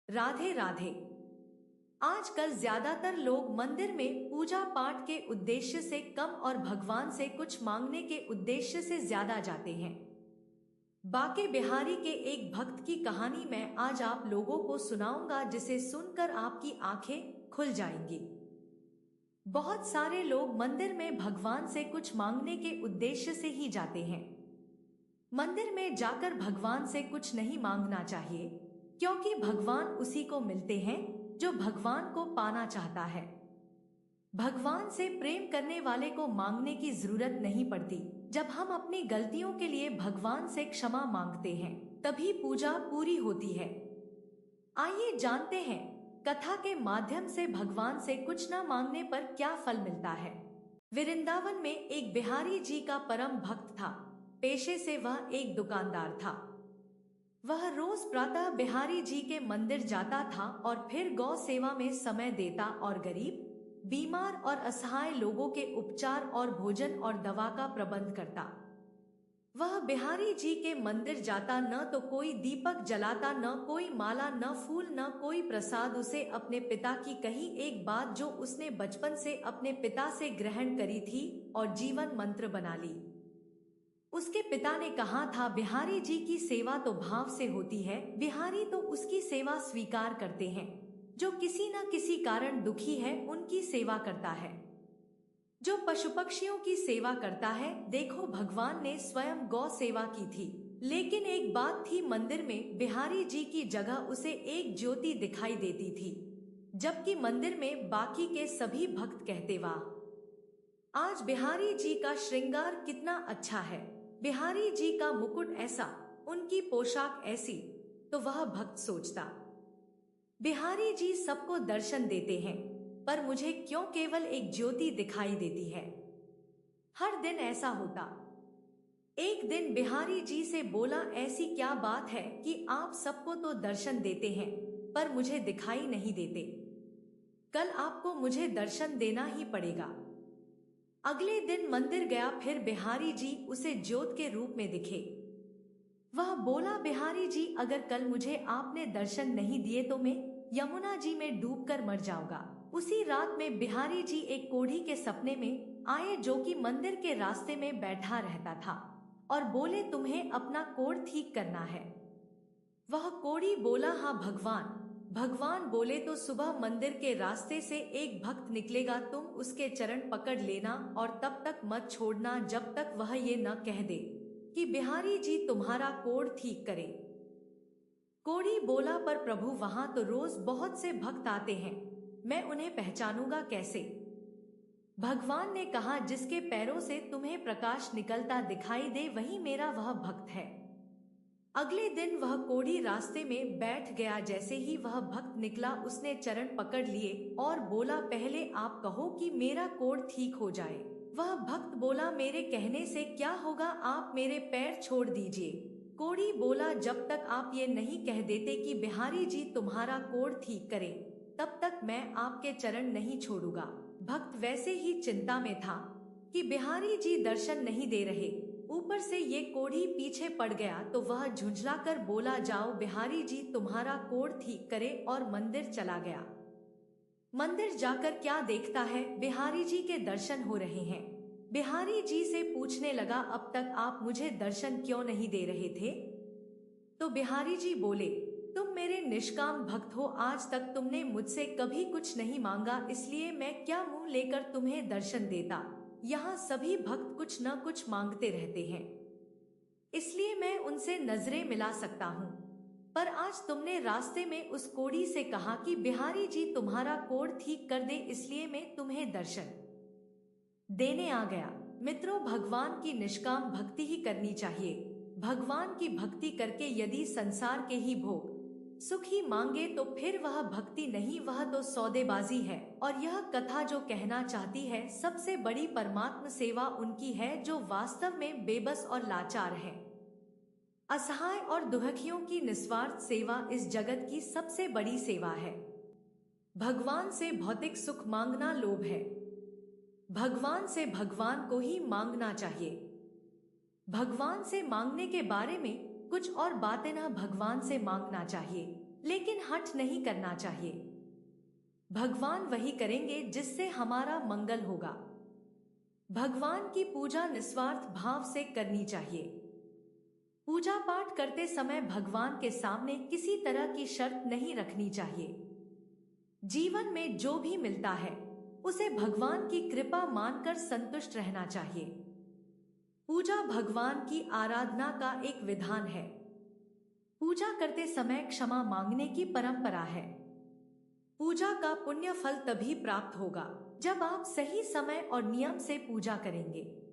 राधे राधे। आजकल ज्यादातर लोग मंदिर में पूजा पाठ के उद्देश्य से कम और भगवान से कुछ मांगने के उद्देश्य से ज्यादा जाते हैं। बाके बिहारी के एक भक्त की कहानी मैं आज आप लोगों को सुनाऊंगा, जिसे सुनकर आपकी आंखें खुल जाएंगी। बहुत सारे लोग मंदिर में भगवान से कुछ मांगने के उद्देश्य से ही जाते हैं। मंदिर में जाकर भगवान से कुछ नहीं मांगना चाहिए, क्योंकि भगवान उसी को मिलते हैं जो भगवान को पाना चाहता है। भगवान से प्रेम करने वाले को मांगने की जरूरत नहीं पड़ती। जब हम अपनी गलतियों के लिए भगवान से क्षमा मांगते हैं, तभी पूजा पूरी होती है। आइए जानते हैं कथा के माध्यम से भगवान से कुछ न मांगने पर क्या फल मिलता है। वृंदावन में एक बिहारी जी का परम भक्त था। पेशे से वह एक दुकानदार था। वह रोज प्रातः बिहारी जी के मंदिर जाता था और फिर गौ सेवा में समय देता और गरीब, बीमार और असहाय लोगों के उपचार और भोजन और दवा का प्रबंध करता। वह बिहारी जी के मंदिर जाता, न तो कोई दीपक जलाता, न कोई माला, न फूल, न कोई प्रसाद। उसे अपने पिता की कही एक बात, जो उसने बचपन से अपने पिता से ग्रहण करी थी और जीवन मंत्र बना ली। उसके पिता ने कहा था, बिहारी जी की सेवा तो भाव से होती है, बिहारी तो उसकी सेवा स्वीकार करते हैं। जो किसी न किसी कारण दुखी है, उनकी सेवा करता है। जो पशु पक्षियों की सेवा करता है, देखो भगवान ने स्वयं गौ सेवा की थी। लेकिन एक बात थी, मंदिर में बिहारी जी की जगह उसे एक ज्योति दिखाई देती थी, जबकि मंदिर में बाकी के सभी भक्त कहते, वाह, आज बिहारी जी का श्रृंगार कितना अच्छा है, बिहारी जी का मुकुट ऐसा, उनकी पोशाक ऐसी। तो वह भक्त सोचता, बिहारी जी सबको दर्शन देते हैं, पर मुझे क्यों केवल एक ज्योति दिखाई देती है। हर दिन ऐसा होता। एक दिन बिहारी जी से बोला, ऐसी क्या बात है कि आप सबको तो दर्शन देते हैं, पर मुझे दिखाई नहीं देते। कल आपको मुझे दर्शन देना ही पड़ेगा। अगले दिन मंदिर गया, फिर बिहारी जी उसे ज्योत के रूप में दिखे। वह बोला, बिहारी जी, अगर कल मुझे आपने दर्शन नहीं दिए तो मैं यमुना जी में डूबकर मर जाऊंगा। उसी रात में बिहारी जी एक कोढ़ी के सपने में आए, जो कि मंदिर के रास्ते में बैठा रहता था, और बोले, तुम्हें अपना कोढ़ ठीक करना है। वह कोढ़ी बोला, हाँ भगवान। भगवान बोले, तो सुबह मंदिर के रास्ते से एक भक्त निकलेगा, तुम उसके चरण पकड़ लेना और तब तक मत छोड़ना जब तक वह ये न कह दे कि बिहारी जी तुम्हारा कोढ़ ठीक करे। कोढ़ी बोला, पर प्रभु, वहां तो रोज बहुत से भक्त आते हैं, मैं उन्हें पहचानूंगा कैसे। भगवान ने कहा, जिसके पैरों से तुम्हें प्रकाश निकलता दिखाई दे, वही मेरा वह भक्त है। अगले दिन वह कोढ़ी रास्ते में बैठ गया। जैसे ही वह भक्त निकला, उसने चरण पकड़ लिए और बोला, पहले आप कहो कि मेरा कोढ़ ठीक हो जाए। वह भक्त बोला, मेरे कहने से क्या होगा, आप मेरे पैर छोड़ दीजिए। कोढ़ी बोला, जब तक आप ये नहीं कह देते कि बिहारी जी तुम्हारा कोढ़ ठीक करे, तब तक मैं आपके चरण नहीं छोड़ूंगा। भक्त वैसे ही चिंता में था कि बिहारी जी दर्शन नहीं दे रहे, ऊपर से ये कोढ़ी पीछे पड़ गया, तो वह झुंझलाकर बोला, जाओ, बिहारी जी तुम्हारा कोढ़ ठीक करे, और मंदिर चला गया। मंदिर जाकर क्या देखता है, बिहारी जी के दर्शन हो रहे हैं। बिहारी जी से पूछने लगा, अब तक आप मुझे दर्शन क्यों नहीं दे रहे थे। तो बिहारी जी बोले, तुम मेरे निष्काम भक्त हो, आज तक तुमने मुझसे कभी कुछ नहीं मांगा, इसलिए मैं क्या मुंह लेकर तुम्हें दर्शन देता। यहाँ सभी भक्त कुछ न कुछ मांगते रहते हैं, इसलिए मैं उनसे नजरें मिला सकता हूँ। पर आज तुमने रास्ते में उस कोढ़ी से कहा कि बिहारी जी तुम्हारा कोढ़ ठीक कर दे, इसलिए मैं तुम्हें दर्शन देने आ गया। मित्रों, भगवान की निष्काम भक्ति ही करनी चाहिए। भगवान की भक्ति करके यदि संसार के ही भोग सुख ही मांगे, तो फिर वह भक्ति नहीं, वह तो सौदेबाजी है। और यह कथा जो कहना चाहती है, सबसे बड़ी परमात्म सेवा उनकी है जो वास्तव में बेबस और लाचार है। असहाय और दुखियों की निस्वार्थ सेवा इस जगत की सबसे बड़ी सेवा है। भगवान से भौतिक सुख मांगना लोभ है। भगवान से भगवान को ही मांगना चाहिए। भगवान से मांगने के बारे में कुछ और बातें न भगवान से मांगना चाहिए। लेकिन हठ नहीं करना चाहिए। भगवान वही करेंगे जिससे हमारा मंगल होगा। भगवान की पूजा निस्वार्थ भाव से करनी चाहिए। पूजा पाठ करते समय भगवान के सामने किसी तरह की शर्त नहीं रखनी चाहिए। जीवन में जो भी मिलता है उसे भगवान की कृपा मानकर संतुष्ट रहना चाहिए। पूजा भगवान की आराधना का एक विधान है। पूजा करते समय क्षमा मांगने की परंपरा है। पूजा का पुण्य फल तभी प्राप्त होगा जब आप सही समय और नियम से पूजा करेंगे।